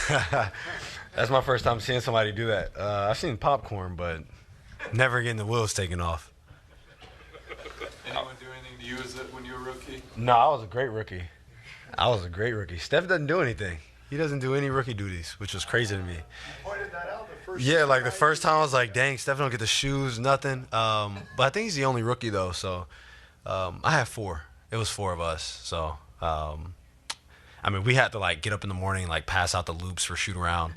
That's my first time seeing somebody do that. I've seen popcorn, but never getting the wheels taken off. Anyone do anything to you when you were a rookie? No, I was a great rookie. Steph doesn't do anything. He doesn't do any rookie duties, which was crazy to me. You pointed that out the first Yeah, like the first time I was like, dang, Steph don't get the shoes, nothing. But I think he's the only rookie though, so I have 4. It was 4 of us, so I mean, we had to like get up in the morning and like pass out the loops for shoot around.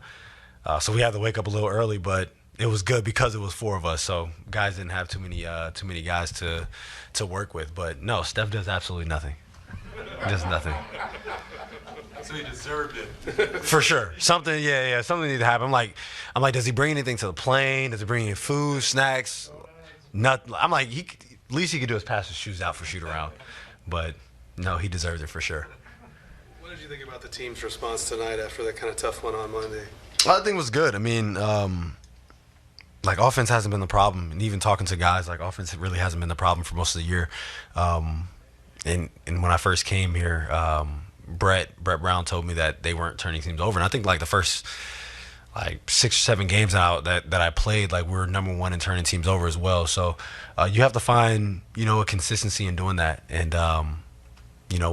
So we had to wake up a little early, but it was good because it was 4 of us. So guys didn't have too many guys to work with. But no, Steph does absolutely nothing. Does nothing. So he deserved it. For sure. Something need to happen. I'm like, does he bring anything to the plane? Does he bring any food, snacks? Nothing. I'm like, at least he could do is pass his shoes out for shoot around. But no, he deserves it for sure. What did you think about the team's response tonight after that kind of tough one on Monday? Well, I think it was good. I mean, like offense hasn't been the problem, and even talking to guys, like offense really hasn't been the problem for most of the year. And when I first came here, Brett Brown told me that they weren't turning teams over, and I think like the first like 6 or 7 games out that I played, like we were number 1 in turning teams over as well. So you have to find a consistency in doing that, and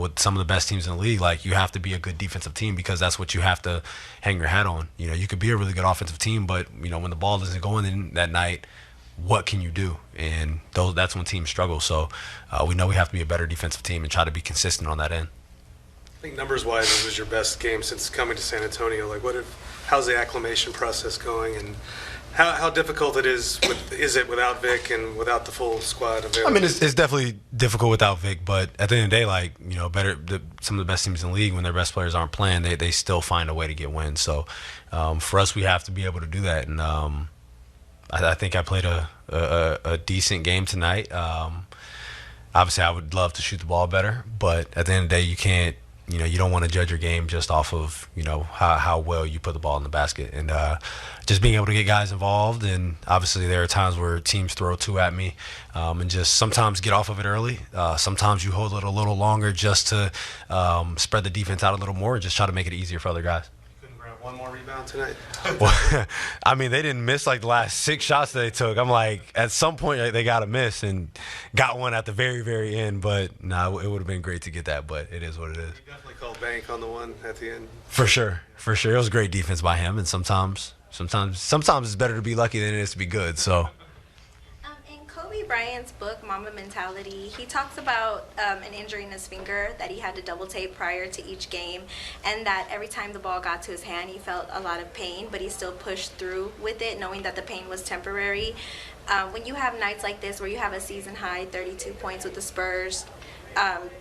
with some of the best teams in the league, like you have to be a good defensive team because that's what you have to hang your hat on. You could be a really good offensive team, but when the ball isn't going in that night, what can you do? And that's when teams struggle. So we know we have to be a better defensive team and try to be consistent on that end. I think numbers-wise, it was your best game since coming to San Antonio. Like, how's the acclimation process going, and how difficult is it without Vic and without the full squad available? I mean, it's definitely difficult without Vic, but at the end of the day, like some of the best teams in the league, when their best players aren't playing, they still find a way to get wins. So for us, we have to be able to do that, and I think I played a decent game tonight. Obviously, I would love to shoot the ball better, but at the end of the day, you can't. You don't want to judge your game just off of, how well you put the ball in the basket. And just being able to get guys involved. And obviously there are times where teams throw 2 at me and just sometimes get off of it early. Sometimes you hold it a little longer just to spread the defense out a little more and just try to make it easier for other guys. Couldn't grab one more rebound tonight? Well, I mean, they didn't miss like the last 6 shots that they took. I'm like, at some point they got to miss, and got one at the very, very end. But no, it would have been great to get that, but it is what it is. You definitely called bank on the one at the end. For sure. It was great defense by him, and sometimes it's better to be lucky than it is to be good. So. In Kobe Bryant's book, Mamba Mentality, he talks about an injury in his finger that he had to double tape prior to each game, and that every time the ball got to his hand, he felt a lot of pain, but he still pushed through with it, knowing that the pain was temporary. When you have nights like this where you have a season-high 32 points with the Spurs,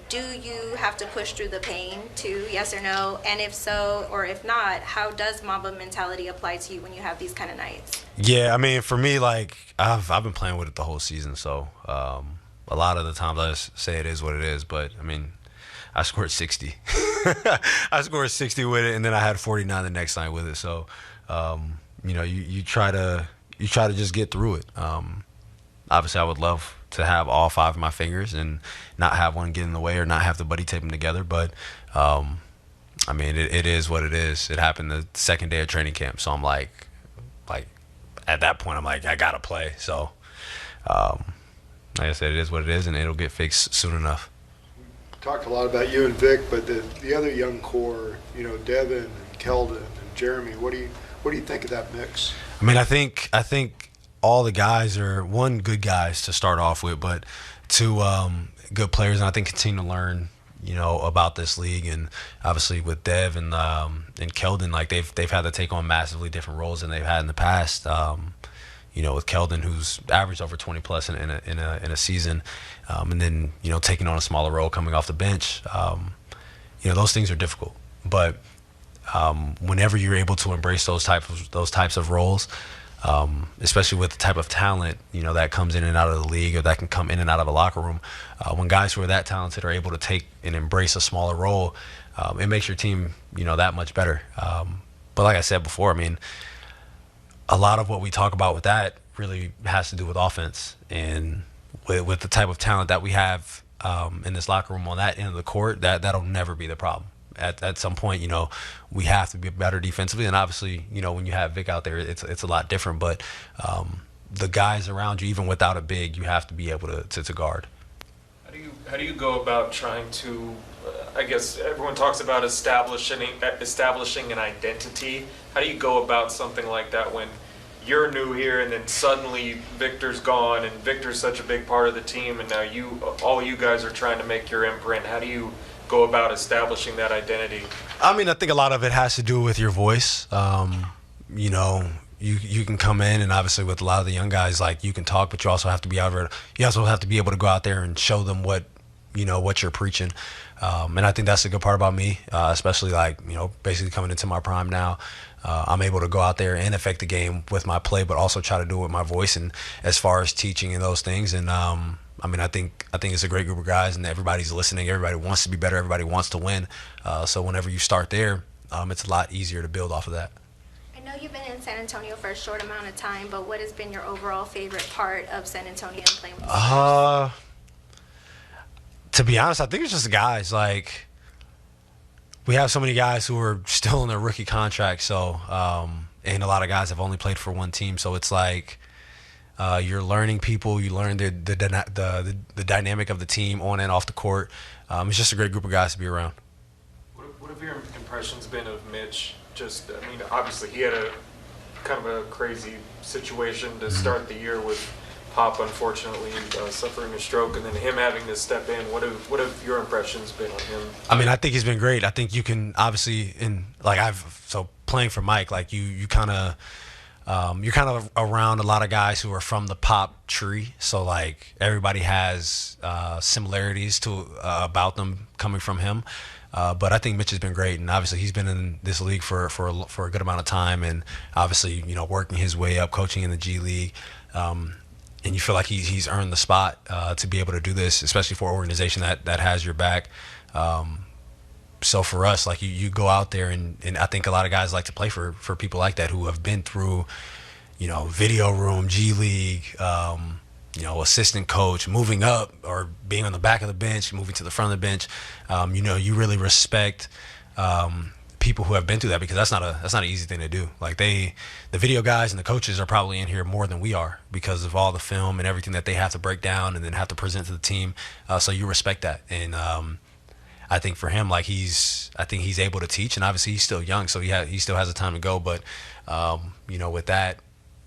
do you have to push through the pain too, yes or no? And if so, or if not, how does Mamba Mentality apply to you when you have these kind of nights? Yeah, I mean, for me, like, I've been playing with it the whole season, so a lot of the times I just say it is what it is, but, I mean, I scored 60. I scored 60 with it, and then I had 49 the next night with it, so, you try to just get through it. Obviously, I would love to have all 5 of my fingers and not have one get in the way or not have the buddy tape them together, but, I mean, it is what it is. It happened the second day of training camp, so I'm like at that point, I'm like, I gotta play. So, like I said, it is what it is, and it'll get fixed soon enough. We talked a lot about you and Vic, but the other young core, Devin and Keldon and Jeremy. What do you think of that mix? I mean, I think all the guys are, 1, good guys to start off with, but 2, good players, and I think continue to learn, about this league. And obviously with Dev and Keldon, like they've had to take on massively different roles than they've had in the past. With Keldon, who's averaged over 20 plus in a season, and then taking on a smaller role coming off the bench. Those things are difficult, but whenever you're able to embrace those types of roles, especially with the type of talent that comes in and out of the league, or that can come in and out of a locker room, when guys who are that talented are able to take and embrace a smaller role, it makes your team that much better. But like I said before, I mean, a lot of what we talk about with that really has to do with offense, and with the type of talent that we have in this locker room on that end of the court, that'll never be the problem. at some point, we have to be better defensively. And obviously, when you have Vic out there, it's a lot different. But the guys around you, even without a big, you have to be able to guard. How do you go about trying to? I guess everyone talks about establishing an identity. How do you go about something like that when you're new here and then suddenly Victor's gone and Victor's such a big part of the team and now all you guys are trying to make your imprint? How do you go about establishing that identity? I mean, I think a lot of it has to do with your voice. You can come in, and obviously with a lot of the young guys, like, you can talk, but you also have to be you also have to be able to go out there and show them what you're preaching. And I think that's the good part about me, especially basically coming into my prime now. I'm able to go out there and affect the game with my play, but also try to do it with my voice and as far as teaching and those things. And I think it's a great group of guys, and everybody's listening. Everybody wants to be better. Everybody wants to win. So whenever you start there, it's a lot easier to build off of that. I know you've been in San Antonio for a short amount of time, but what has been your overall favorite part of San Antonio and playing with the Spurs? To be honest, I think it's just the guys. Like, we have so many guys who are still in their rookie contract, so and a lot of guys have only played for one team, so it's like you're learning people, you learn the dynamic of the team on and off the court. It's just a great group of guys to be around. What have your impressions been of Mitch? Obviously he had a kind of a crazy situation to start the year with Pop, unfortunately, suffering a stroke, and then him having to step in. What have your impressions been on him? I mean, I think he's been great. I think you can obviously, playing for Mike, like you're kind of around a lot of guys who are from the Pop tree. So like everybody has similarities about them coming from him. But I think Mitch has been great, and obviously he's been in this league for a good amount of time, and obviously working his way up, coaching in the G League. And you feel like he's earned the spot to be able to do this, especially for an organization that has your back. So for us, like you go out there, and I think a lot of guys like to play for people like that who have been through, video room, G League, assistant coach, moving up or being on the back of the bench, moving to the front of the bench. You really respect people who have been through that, because that's not an easy thing to do. Like the video guys and the coaches are probably in here more than we are because of all the film and everything that they have to break down and then have to present to the team. So you respect that, and I think for him, like he's able to teach, and obviously he's still young, so he still has a time to go. But with that,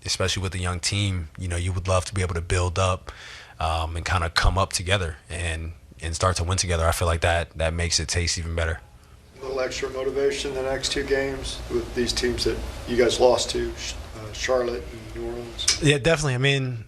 especially with the young team, you would love to be able to build up and kind of come up together and start to win together. I feel like that makes it taste even better. A little extra motivation the next two games with these teams that you guys lost to, Charlotte and New Orleans. Yeah, definitely. I mean,